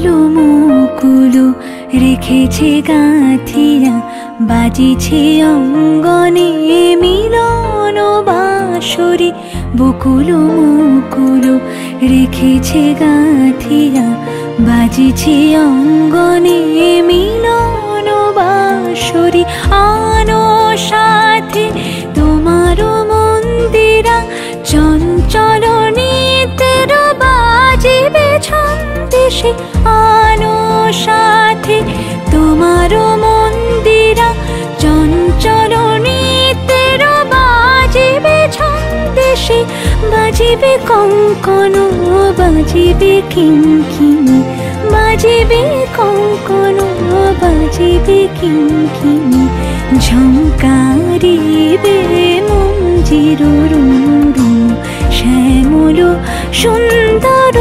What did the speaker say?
বকুলো মুকুলো রেখেছে গাঁথিয়া, বাজিছে অঙ্গনে মিলন বাঁশরি। বকুলো মুকুলো রেখেছে গাঁথিয়া, বাজিছে অঙ্গনে মিলন বাঁশরি। আনো সাথে তোমার মন্দিরা, চঞ্চল নিতের বাজিবে ছন্দেশে। আনো সাথে তোমার মন্দিরা, চঞ্চল নিতের বাজিবে ছন্দেশে। বাজিবে কঙ্কন, বাজিবে কিঙ্কিণী, বাজিবে কঙ্কন, বাজিবে কিঙ্কিণী। ঝঙ্কারিবে মঞ্জির রুনু রুনু, শ্যামল সুন্দর